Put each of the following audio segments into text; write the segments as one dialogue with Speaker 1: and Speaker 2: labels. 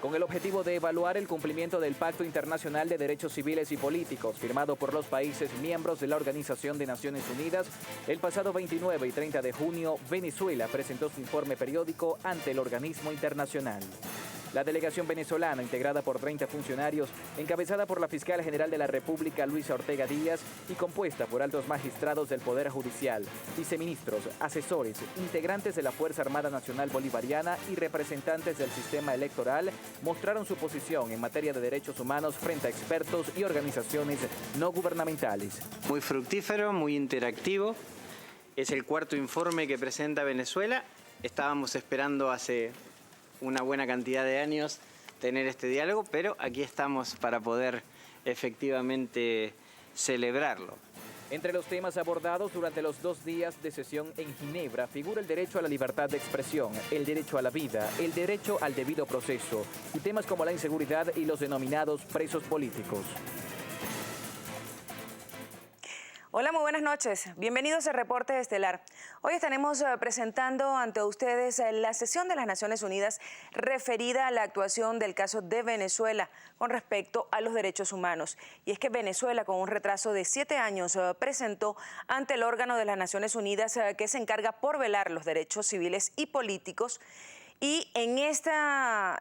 Speaker 1: con el objetivo de evaluar el cumplimiento del Pacto Internacional de Derechos Civiles y Políticos, firmado por los países miembros de la Organización de Naciones Unidas. El pasado 29 y 30 de junio, Venezuela presentó su informe periódico ante el organismo internacional. La delegación venezolana, integrada por 30 funcionarios, encabezada por la fiscal general de la República, Luisa Ortega Díaz, y compuesta por altos magistrados del Poder Judicial, viceministros, asesores, integrantes de la Fuerza Armada Nacional Bolivariana y representantes del sistema electoral, mostraron su posición en materia de derechos humanos frente a expertos y organizaciones no gubernamentales.
Speaker 2: Muy fructífero, muy interactivo. Es el cuarto informe que presenta Venezuela. Estábamos esperando hace una buena cantidad de años tener este diálogo, pero aquí estamos para poder efectivamente celebrarlo.
Speaker 1: Entre los temas abordados durante los 2 días de sesión en Ginebra figura el derecho a la libertad de expresión, el derecho a la vida, el derecho al debido proceso y temas como la inseguridad y los denominados presos políticos.
Speaker 3: Hola, muy buenas noches. Bienvenidos a Reporte Estelar. Hoy estaremos presentando ante ustedes la sesión de las Naciones Unidas referida a la actuación del caso de Venezuela con respecto a los derechos humanos. Y es que Venezuela, con un retraso de 7 años, presentó ante el órgano de las Naciones Unidas que se encarga por velar los derechos civiles y políticos. Y en esta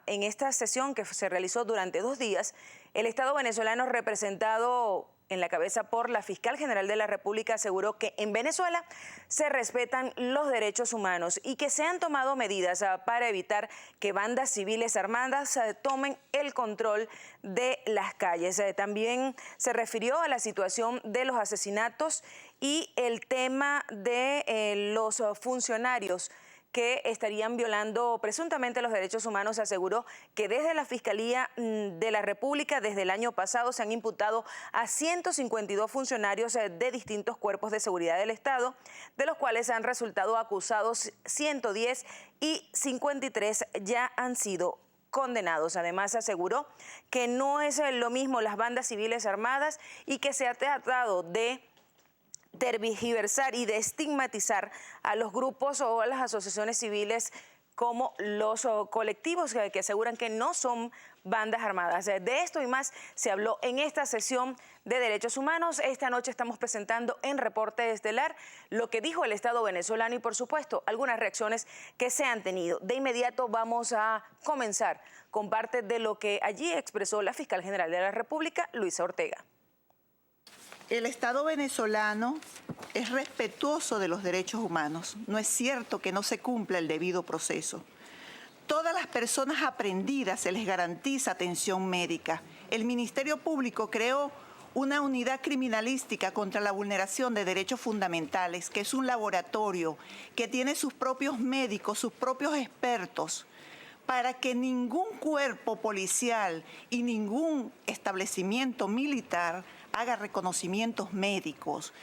Speaker 3: sesión que se realizó durante 2 días, el Estado venezolano, representado en la cabeza por la fiscal general de la República, aseguró que en Venezuela se respetan los derechos humanos y que se han tomado medidas para evitar que bandas civiles armadas tomen el control de las calles. También se refirió a la situación de los asesinatos y el tema de los funcionarios que estarían violando presuntamente los derechos humanos. Aseguró que desde la Fiscalía de la República, desde el año pasado, se han imputado a 152 funcionarios de distintos cuerpos de seguridad del Estado, de los cuales han resultado acusados 110 y 53 ya han sido condenados. Además, aseguró que no es lo mismo las bandas civiles armadas y que se ha tratado de tergiversar y de estigmatizar a los grupos o a las asociaciones civiles como los colectivos que aseguran que no son bandas armadas. De esto y más se habló en esta sesión de derechos humanos. Esta noche estamos presentando en Reporte Estelar lo que dijo el Estado venezolano y, por supuesto, algunas reacciones que se han tenido. De inmediato vamos a comenzar con parte de lo que allí expresó la fiscal general de la República, Luisa Ortega.
Speaker 4: El Estado venezolano es respetuoso de los derechos humanos. No es cierto que no se cumpla el debido proceso. Todas las personas aprehendidas se les garantiza atención médica. El Ministerio Público creó una unidad criminalística contra la vulneración de derechos fundamentales, que es un laboratorio que tiene sus propios médicos, sus propios expertos, para que ningún cuerpo policial y ningún establecimiento militar haga reconocimientos médicos,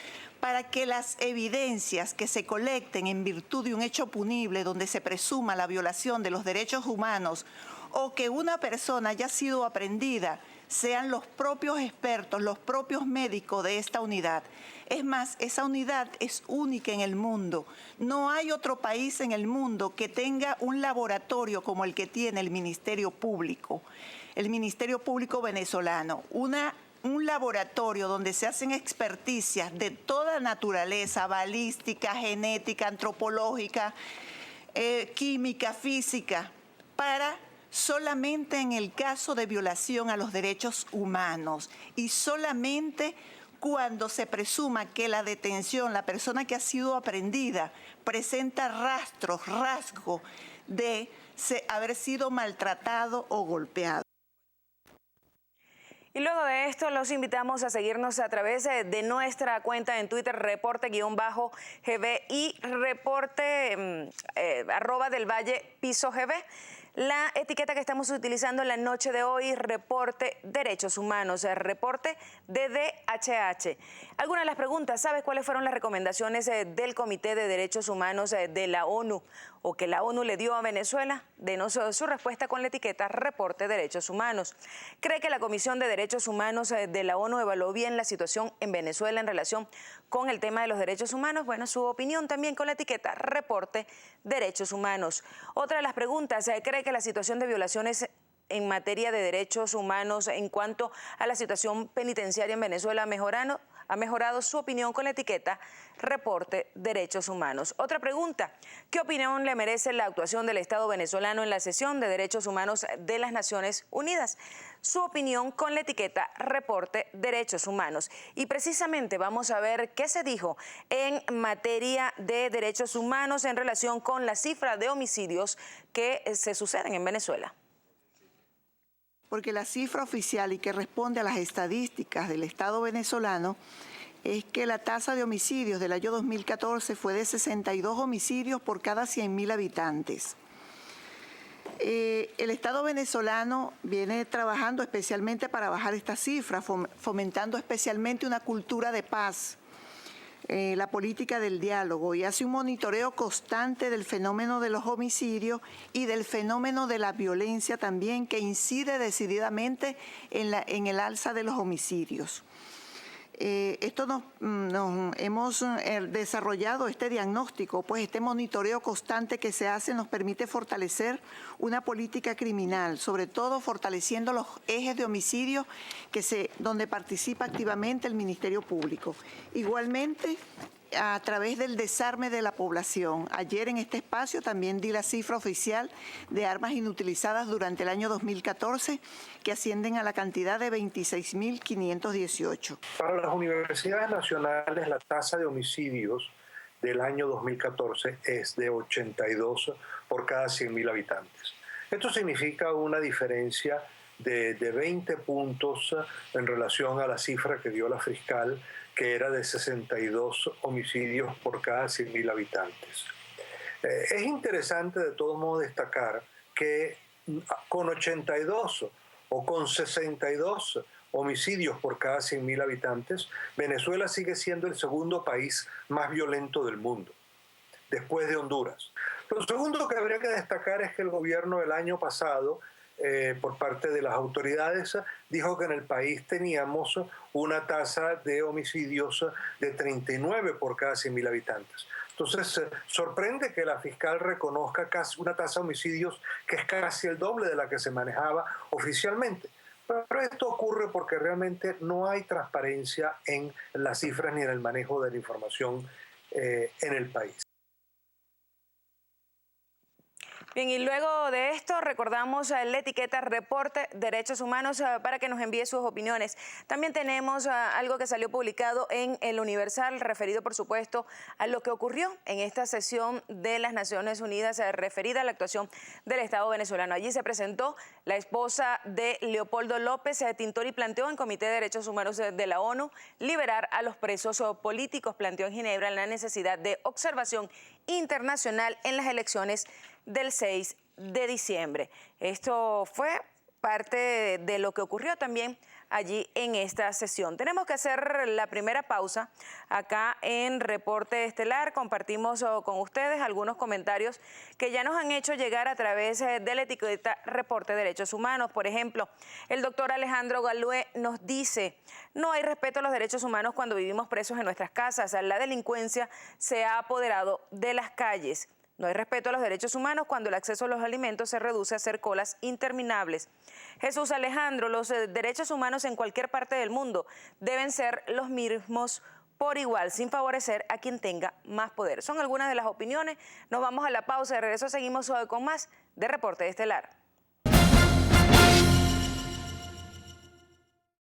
Speaker 4: para que las evidencias que se colecten en virtud de un hecho punible donde se presuma la violación de los derechos humanos o que una persona haya sido aprehendida sean los propios expertos, los propios médicos de esta unidad. Es más, esa unidad es única en el mundo. No hay otro país en el mundo que tenga un laboratorio como el que tiene el Ministerio Público venezolano, un laboratorio donde se hacen experticias de toda naturaleza, balística, genética, antropológica, química, física, para solamente en el caso de violación a los derechos humanos y solamente cuando se presuma que la detención, la persona que ha sido aprehendida, presenta rasgos de haber sido maltratado o golpeado.
Speaker 3: Y luego de esto los invitamos a seguirnos a través de nuestra cuenta en Twitter, reporte_GB y reporte @delvalle_GB. La etiqueta que estamos utilizando en la noche de hoy, Reporte Derechos Humanos, Reporte DDHH. Algunas de las preguntas, ¿sabes cuáles fueron las recomendaciones del Comité de Derechos Humanos de la ONU o que la ONU le dio a Venezuela? Denos su respuesta con la etiqueta Reporte Derechos Humanos. ¿Cree que la Comisión de Derechos Humanos de la ONU evaluó bien la situación en Venezuela en relación con el tema de los derechos humanos? Bueno, su opinión también con la etiqueta Reporte Derechos Humanos. Otra de las preguntas, ¿cree que la situación de violaciones en materia de derechos humanos en cuanto a la situación penitenciaria en Venezuela ha mejorado su opinión con la etiqueta Reporte Derechos Humanos. Otra pregunta, ¿qué opinión le merece la actuación del Estado venezolano en la sesión de Derechos Humanos de las Naciones Unidas? Su opinión con la etiqueta Reporte Derechos Humanos. Y precisamente vamos a ver qué se dijo en materia de derechos humanos en relación con la cifra de homicidios que se suceden en Venezuela.
Speaker 4: Porque la cifra oficial y que responde a las estadísticas del Estado venezolano es que la tasa de homicidios del año 2014 fue de 62 homicidios por cada 100.000 habitantes. El Estado venezolano viene trabajando especialmente para bajar esta cifra, fomentando especialmente una cultura de paz, la política del diálogo, y hace un monitoreo constante del fenómeno de los homicidios y del fenómeno de la violencia también, que incide decididamente en el alza de los homicidios. Esto hemos desarrollado este diagnóstico, pues este monitoreo constante que se hace nos permite fortalecer una política criminal, sobre todo fortaleciendo los ejes de homicidios donde participa activamente el Ministerio Público. Igualmente, a través del desarme de la población. Ayer en este espacio también di la cifra oficial de armas inutilizadas durante el año 2014, que ascienden a la cantidad de 26.518.
Speaker 5: Para las universidades nacionales, la tasa de homicidios del año 2014 es de 82 por cada 100.000 habitantes. Esto significa una diferencia de 20 puntos en relación a la cifra que dio la fiscal, que era de 62 homicidios por cada 100.000 habitantes. Es interesante de todos modos destacar que con 82 o con 62 homicidios por cada 100.000 habitantes, Venezuela sigue siendo el segundo país más violento del mundo, después de Honduras. Lo segundo que habría que destacar es que el gobierno del año pasado, por parte de las autoridades, dijo que en el país teníamos una tasa de homicidios de 39 por cada 100.000 habitantes. Entonces, sorprende que la fiscal reconozca casi una tasa de homicidios que es casi el doble de la que se manejaba oficialmente. Pero esto ocurre porque realmente no hay transparencia en las cifras ni en el manejo de la información en el país.
Speaker 3: Bien, y luego de esto recordamos la etiqueta Reporte Derechos Humanos para que nos envíe sus opiniones. También tenemos algo que salió publicado en El Universal, referido por supuesto a lo que ocurrió en esta sesión de las Naciones Unidas referida a la actuación del Estado venezolano. Allí se presentó la esposa de Leopoldo López Tintori, planteó en Comité de Derechos Humanos de la ONU liberar a los presos políticos, planteó en Ginebra la necesidad de observación internacional en las elecciones del 6 de diciembre. Esto fue parte de lo que ocurrió también allí en esta sesión. Tenemos que hacer la primera pausa acá en Reporte Estelar. Compartimos con ustedes algunos comentarios que ya nos han hecho llegar a través de la etiqueta Reporte Derechos Humanos. Por ejemplo, el doctor Alejandro Galué nos dice: no hay respeto a los derechos humanos cuando vivimos presos en nuestras casas. La delincuencia se ha apoderado de las calles. No hay respeto a los derechos humanos cuando el acceso a los alimentos se reduce a hacer colas interminables. Jesús Alejandro, los derechos humanos en cualquier parte del mundo deben ser los mismos por igual, sin favorecer a quien tenga más poder. Son algunas de las opiniones. Nos vamos a la pausa. De regreso seguimos con más de Reporte Estelar.